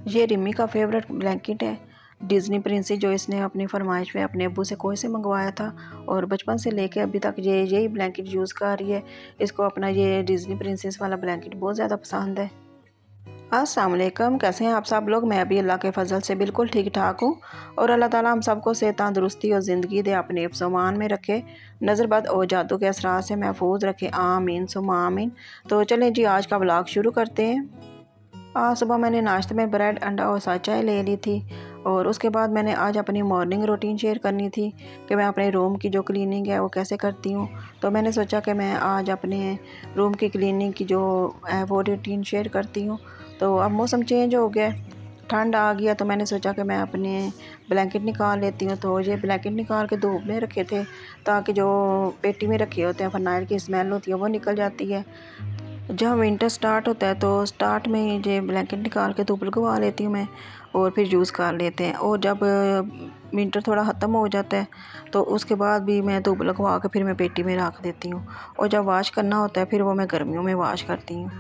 ये रिमी का favourite blanket है। डिज़नी प्रिंसेस जो इसने अपनी फरमाइश पे अपने अब्बू से कोई से मंगवाया था और बचपन से लेके अभी तक ये यही ब्लैंकेट यूज़ कर रही है। इसको अपना ये डिज़नी प्रिंसेस वाला ब्लैंकेट बहुत ज़्यादा पसंद है। अस्सलाम वालेकुम, कैसे हैं आप सब लोग। मैं अभी अल्लाह के फजल से बिल्कुल ठीक ठाक हूँ और अल्लाह ताला हम सबको सेहत तंदुरुस्ती और ज़िंदगी दे, अपने हिफ्ज़ मान में रखे, नज़रबद और जादू के असरात से महफूज रखे, आमीन सुम्मा आमीन। तो चलें जी, आज का व्लॉग शुरू करते हैं। आज सुबह मैंने नाश्ते में ब्रेड, अंडा और साथ चाय ले ली थी और उसके बाद मैंने आज अपनी मॉर्निंग रूटीन शेयर करनी थी कि मैं अपने रूम की जो क्लीनिंग है वो कैसे करती हूँ। तो मैंने सोचा कि मैं आज अपने रूम की क्लीनिंग की जो है वो रूटीन शेयर करती हूँ। तो अब मौसम चेंज हो गया, ठंड आ गया, तो मैंने सोचा कि मैं अपने ब्लैंकेट निकाल लेती हूँ। तो ये ब्लैंकेट निकाल के धूप में रखे थे ताकि जो पेटी में रखे होते हैं फ़रनाइल की स्मेल होती है वो निकल जाती है। जब विंटर स्टार्ट होता है तो स्टार्ट में ही ये ब्लैंकेट निकाल के धूप लगवा लेती हूँ मैं और फिर यूज़ कर लेते हैं। और जब विंटर थोड़ा ख़त्म हो जाता है तो उसके बाद भी मैं धूप लगवा के फिर मैं पेटी में रख देती हूँ और जब वॉश करना होता है फिर वो मैं गर्मियों में वॉश करती हूँ।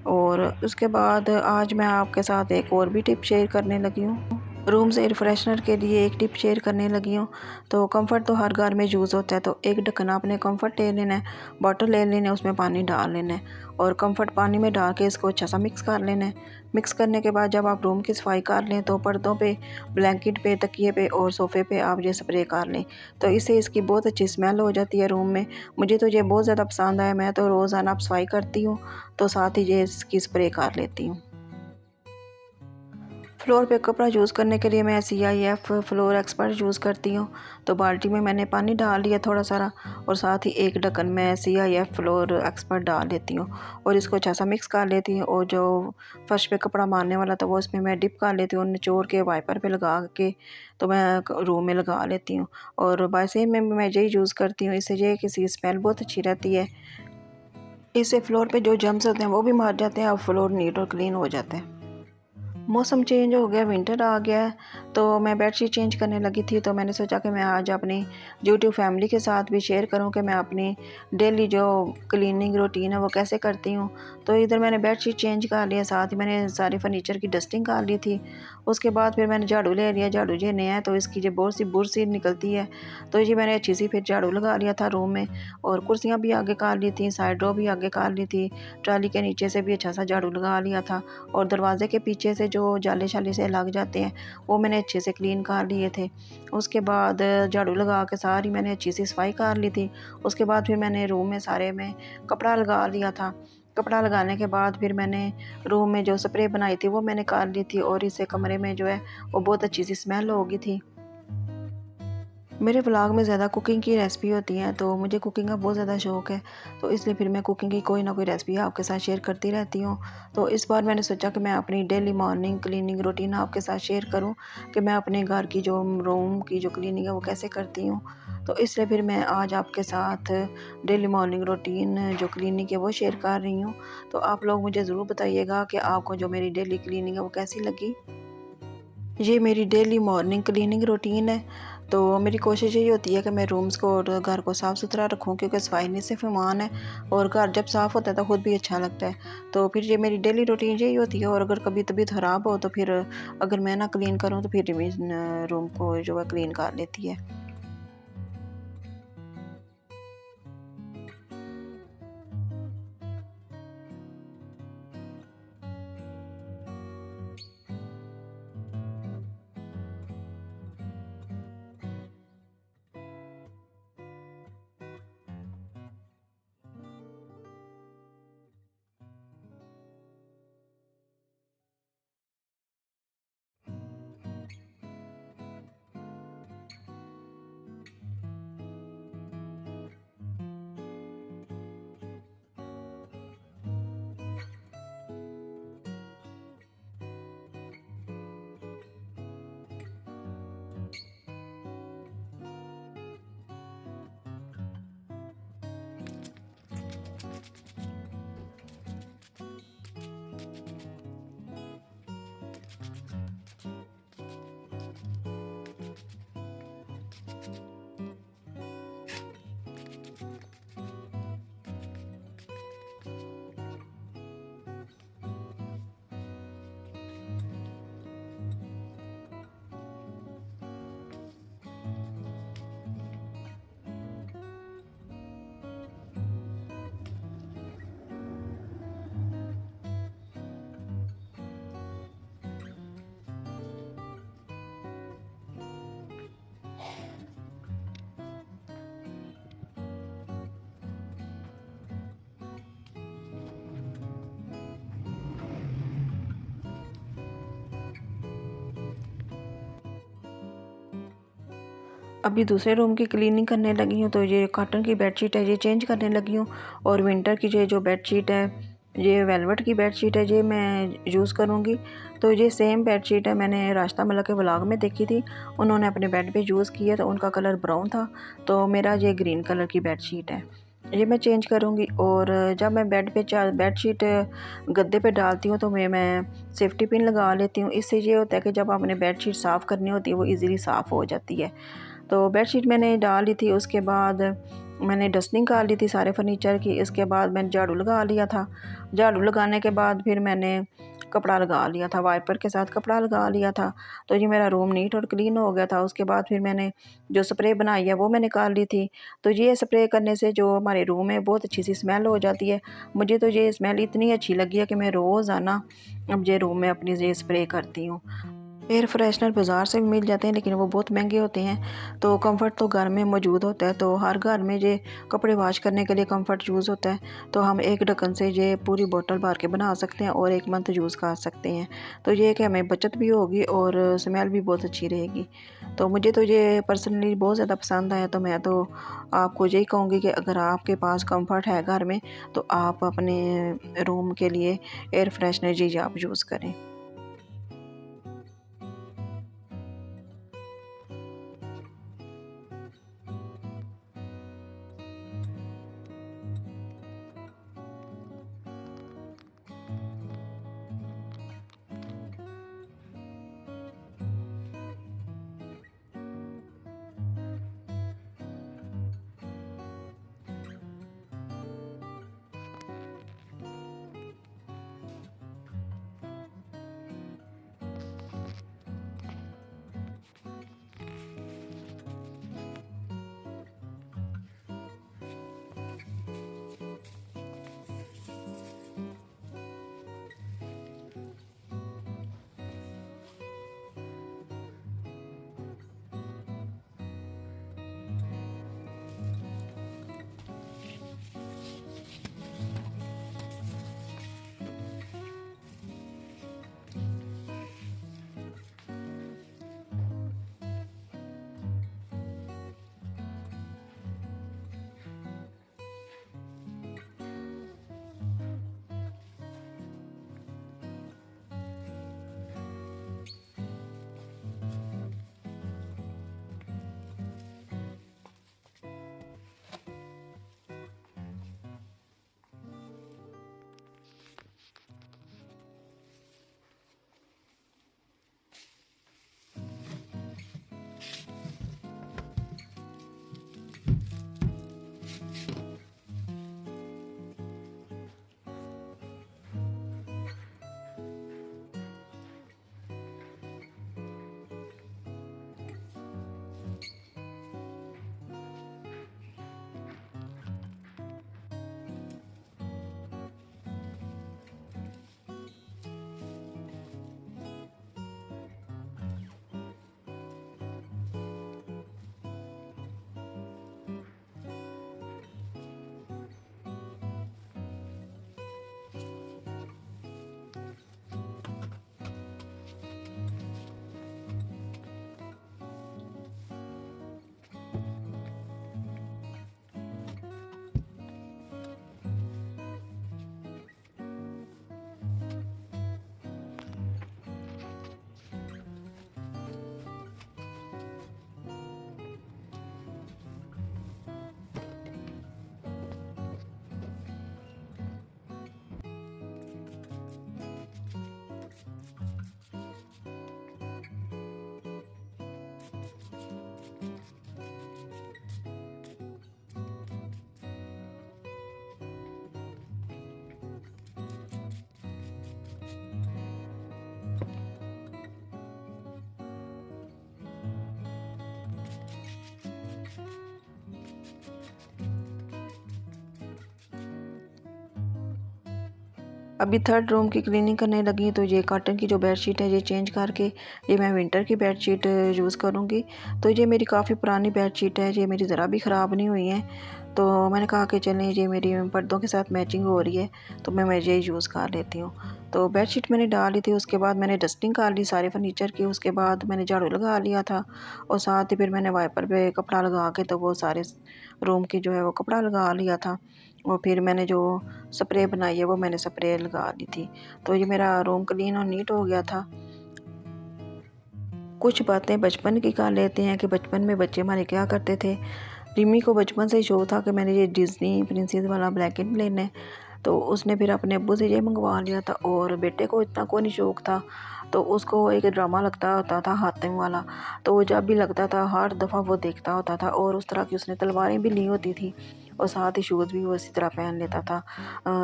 और उसके बाद आज मैं आपके साथ एक और भी टिप शेयर करने लगी हूँ। रूम से रिफ्रेशनर के लिए एक टिप शेयर करने लगी हूँ। तो कंफर्ट तो हर घर में यूज़ होता है, तो एक ढक्कन आपने कंफर्ट ले लेना है, बॉटल ले लेना है, उसमें पानी डाल लेना है और कंफर्ट पानी में डाल के इसको अच्छा सा मिक्स कर लेना है। मिक्स करने के बाद जब आप रूम की सफाई कर लें तो पर्दों पे, ब्लैंकेट पे, तकिए पे और सोफ़े पे आप ये स्प्रे कर लें, तो इससे इसकी बहुत अच्छी स्मेल हो जाती है रूम में। मुझे तो ये बहुत ज़्यादा पसंद आया, मैं तो रोज़ाना सफाई करती हूँ तो साथ ही ये इसकी स्प्रे कर लेती हूँ। फ्लोर पे कपड़ा यूज़ करने के लिए मैं CIF फ्लोर एक्सपर्ट यूज़ करती हूँ। तो बाल्टी में मैंने पानी डाल लिया थोड़ा सारा और साथ ही एक ढक्कन मैं CIF फ्लोर एक्सपर्ट डाल लेती हूँ और इसको अच्छा सा मिक्स कर लेती हूँ। और जो फर्श पे कपड़ा मारने वाला था वो इसमें मैं डिप कर लेती हूँ, निचोड़ के वाइपर पे लगा के तो मैं रूम में लगा लेती हूँ। और बाइसेम में मैं यही यूज़ करती हूँ, इससे ये किसी स्मेल बहुत अच्छी रहती है। इससे फ्लोर पे जो जर्म्स होते हैं वो भी मार जाते हैं और फ्लोर नीट और क्लीन हो जाते हैं। मौसम चेंज हो गया, विंटर आ गया है, तो मैं बेडशीट चेंज करने लगी थी। तो मैंने सोचा कि मैं आज अपनी यूट्यूब फैमिली के साथ भी शेयर करूं कि मैं अपनी डेली जो क्लीनिंग रूटीन है वो कैसे करती हूं। तो इधर मैंने बेडशीट चेंज कर लिया, साथ ही मैंने सारी फर्नीचर की डस्टिंग कर ली थी। उसके बाद फिर मैंने झाड़ू ले लिया। झाड़ू ये नया है तो इसकी जो बहुत सी बुर सी निकलती है, तो ये मैंने अच्छी सी फिर झाड़ू लगा लिया था रूम में। और कुर्सियाँ भी आगे कर ली थी, साइड रो भी आगे कर ली थी, ट्राली के नीचे से भी अच्छा सा झाड़ू लगा लिया था और दरवाजे के पीछे से जो जाले शाले से लग जाते हैं वो मैंने अच्छे से क्लीन कर लिए थे। उसके बाद झाड़ू लगा के सारी मैंने अच्छी सी सफाई कर ली थी। उसके बाद फिर मैंने रूम में सारे में कपड़ा लगा लिया था। कपड़ा लगाने के बाद फिर मैंने रूम में जो स्प्रे बनाई थी वो मैंने कर ली थी और इससे कमरे में जो है वो बहुत अच्छी सी स्मेल हो गई थी। मेरे व्लॉग में ज़्यादा कुकिंग की रेसिपी होती हैं, तो मुझे कुकिंग का बहुत ज़्यादा शौक़ है, तो इसलिए फिर मैं कुकिंग की कोई ना कोई रेसिपी आपके साथ शेयर करती रहती हूँ। तो इस बार मैंने सोचा कि मैं अपनी डेली मॉर्निंग क्लीनिंग रूटीन आपके साथ शेयर करूँ कि मैं अपने घर की जो रूम की जो क्लीनिंग है वो कैसे करती हूँ। तो इसलिए फिर मैं आज आपके साथ डेली मॉर्निंग रूटीन जो क्लीनिंग है वो शेयर कर रही हूँ। तो आप लोग मुझे ज़रूर बताइएगा कि आपको जो मेरी डेली क्लीनिंग है वो कैसी लगी। ये मेरी डेली मॉर्निंग क्लीनिंग रूटीन है। तो मेरी कोशिश यही होती है कि मैं रूम्स को और घर को साफ़ सुथरा रखूँ, क्योंकि सफाई नहीं सिर्फ ईमान है और घर जब साफ़ होता है तो खुद भी अच्छा लगता है। तो फिर ये मेरी डेली रूटीन यही होती है। और अगर कभी तबीयत ख़राब हो तो फिर अगर मैं ना क्लीन करूँ तो फिर रिमी रूम को जो है क्लीन कर लेती है। अभी दूसरे रूम की क्लीनिंग करने लगी हूँ, तो ये कॉटन की बेडशीट है, ये चेंज करने लगी हूँ। और विंटर की जो बेडशीट है, ये वेलवेट की बेडशीट है, ये मैं यूज़ करूँगी। तो ये सेम बेडशीट है, मैंने रास्ता मला के व्लॉग में देखी थी, उन्होंने अपने बेड पे यूज़ की है, तो उनका कलर ब्राउन था, तो मेरा ये ग्रीन कलर की बेडशीट है, ये मैं चेंज करूँगी। और जब मैं बेड पे बेडशीट गद्दे पे डालती हूँ, तो मैं सेफ्टी पिन लगा लेती हूँ। इससे ये होता है कि जब आपने बेडशीट साफ़ करनी होती है, वो ईज़िली साफ़ हो जाती है। तो बेडशीट मैंने डाल ली थी, उसके बाद मैंने डस्टिंग कर ली थी सारे फर्नीचर की। इसके बाद मैंने झाड़ू लगा लिया था। झाड़ू लगाने के बाद फिर मैंने कपड़ा लगा लिया था, वाइपर के साथ कपड़ा लगा लिया था। तो ये मेरा रूम नीट और क्लीन हो गया था। उसके बाद फिर मैंने जो स्प्रे बनाई है वो मैंने निकाल ली थी। तो ये स्प्रे करने से जो हमारे रूम में बहुत अच्छी सी स्मेल हो जाती है। मुझे तो ये स्मेल इतनी अच्छी लगी है कि मैं रोज़ाना अब ये रूम में अपनी ये स्प्रे करती हूँ। एयर फ्रेशनर बाज़ार से भी मिल जाते हैं, लेकिन वो बहुत महंगे होते हैं। तो कंफर्ट तो घर में मौजूद होता है, तो हर घर में ये कपड़े वॉश करने के लिए कंफर्ट यूज़ होता है। तो हम एक ढक्कन से ये पूरी बोतल भर के बना सकते हैं और 1 मंथ यूज़ कर सकते हैं। तो ये कि हमें बचत भी होगी और स्मेल भी बहुत अच्छी रहेगी। तो मुझे तो ये पर्सनली बहुत ज़्यादा पसंद आया। तो मैं तो आपको यही कहूँगी कि अगर आपके पास कंफर्ट है घर में, तो आप अपने रूम के लिए एयर फ्रेशनर जी आप यूज़ करें। अभी थर्ड रूम की क्लीनिंग करने लगी, तो ये कॉटन की जो बेडशीट है ये चेंज करके ये मैं विंटर की बेडशीट यूज़ करूँगी। तो ये मेरी काफ़ी पुरानी बेडशीट है, ये मेरी ज़रा भी ख़राब नहीं हुई है। तो मैंने कहा कि चलें ये मेरी पर्दों के साथ मैचिंग हो रही है तो मैं ये यूज़ कर लेती हूँ। तो बेडशीट मैंने डाल ली थी, उसके बाद मैंने डस्टिंग कर ली सारे फर्नीचर की, उसके बाद मैंने झाड़ू लगा लिया था और साथ ही फिर मैंने वाइपर पे कपड़ा लगा के तो वो सारे रूम की जो है वो कपड़ा लगा लिया था। और फिर मैंने जो स्प्रे बनाई है वो मैंने स्प्रे लगा ली थी। तो ये मेरा रूम क्लीन और नीट हो गया था। कुछ बातें बचपन की कर लेते हैं कि बचपन में बच्चे हमारे क्या करते थे। रिमी को बचपन से ही शौक था कि मैंने ये डिज़नी प्रिंसेस वाला ब्लैक एंड प्लेन है, तो उसने फिर अपने अब्बू से ये मंगवा लिया था। और बेटे को इतना कोई नहीं शौक था, तो उसको एक ड्रामा लगता होता था हातिम वाला, तो वो जब भी लगता था हर दफ़ा वो देखता होता था। और उस तरह की उसने तलवारें भी ली होती थी और साथ ही शूज़ भी वो इसी तरह पहन लेता था।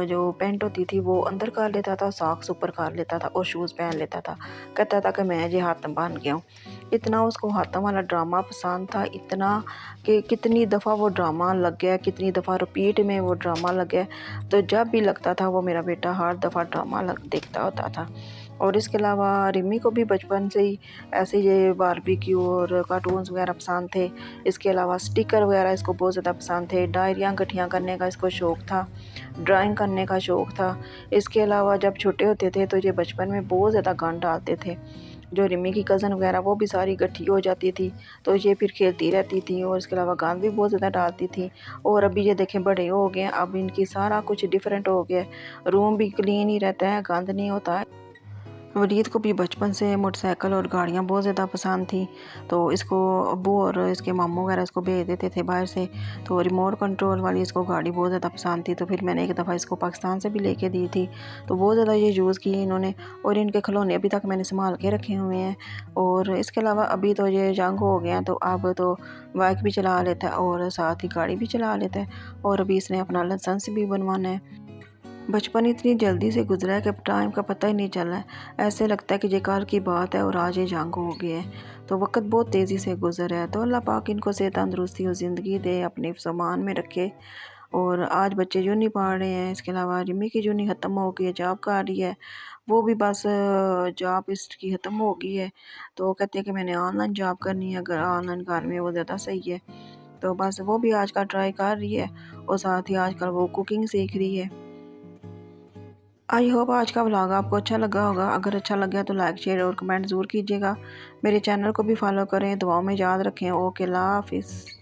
जो पैंट होती थी वो अंदर कर लेता था, सॉक्स ऊपर कर लेता था और शूज़ पहन लेता था। कहता था कि मैं ये हातिम बन गया हूँ। इतना उसको हातिम वाला ड्रामा पसंद था, इतना कि कितनी दफ़ा वो ड्रामा लग गया, कितनी दफ़ा रिपीट में वो ड्रामा लग गया। तो जब भी लगता था वो मेरा बेटा हर दफ़ा ड्रामा देखता होता था। और इसके अलावा रिमी को भी बचपन से ही ऐसे ये बारबेक्यू और कार्टून्स वगैरह पसंद थे। इसके अलावा स्टिकर वगैरह इसको बहुत ज़्यादा पसंद थे। डायरियाँ इकट्ठियाँ करने का इसको शौक़ था, ड्राइंग करने का शौक़ था। इसके अलावा जब छोटे होते थे तो ये बचपन में बहुत ज़्यादा गन डालते थे। जो रिमी की कज़न वगैरह वो भी सारी इकट्ठी हो जाती थी, तो ये फिर खेलती रहती थी। और इसके अलावा गंद भी बहुत ज़्यादा डालती थी। और अभी ये देखें बड़े हो गए हैं, अब इनकी सारा कुछ डिफरेंट हो गया है। रूम भी क्लीन ही रहता है, गंद नहीं होता है। वलीद को भी बचपन से मोटरसाइकिल और गाड़ियाँ बहुत ज़्यादा पसंद थी, तो इसको अब्बू और इसके मामू वगैरह इसको भेज देते थे बाहर से। तो रिमोट कंट्रोल वाली इसको गाड़ी बहुत ज़्यादा पसंद थी, तो फिर मैंने एक दफ़ा इसको पाकिस्तान से भी लेके दी थी। तो बहुत ज़्यादा ये यूज़ किए इन्होंने और इनके खिलौने अभी तक मैंने संभाल के रखे हुए हैं। और इसके अलावा अभी तो ये यंग हो गए हैं, तो अब तो बाइक भी चला लेता है और साथ ही गाड़ी भी चला लेता है। और अभी इसने अपना लाइसेंस भी बनवाना है। बचपन इतनी जल्दी से गुजरा है कि टाइम का पता ही नहीं चला है। ऐसे लगता है कि ये कल की बात है और आज ये जंग हो गई है। तो वक्त बहुत तेज़ी से गुजर है। तो अल्लाह पाक इनको सेहत तंदुरुस्ती और ज़िंदगी दे, अपने सामान में रखे। और आज बच्चे यूनी पढ़ रहे हैं। इसके अलावा रिमी की यूनी ख़त्म हो गई है, जॉब कर रही है। वो भी बस जॉब इसकी ख़त्म हो गई है, तो कहते हैं कि मैंने ऑनलाइन जॉब करनी है, अगर ऑनलाइन घर में वो ज़्यादा सही है। तो बस वो भी आजकल ट्राई कर रही है और साथ ही आजकल वो कुकिंग सीख रही है। आई होप आज का व्लॉग आपको अच्छा लगा होगा। अगर अच्छा लगा तो लाइक शेयर और कमेंट ज़रूर कीजिएगा। मेरे चैनल को भी फॉलो करें, दुआओं में याद रखें। ओके, अल्लाह हाफिज़।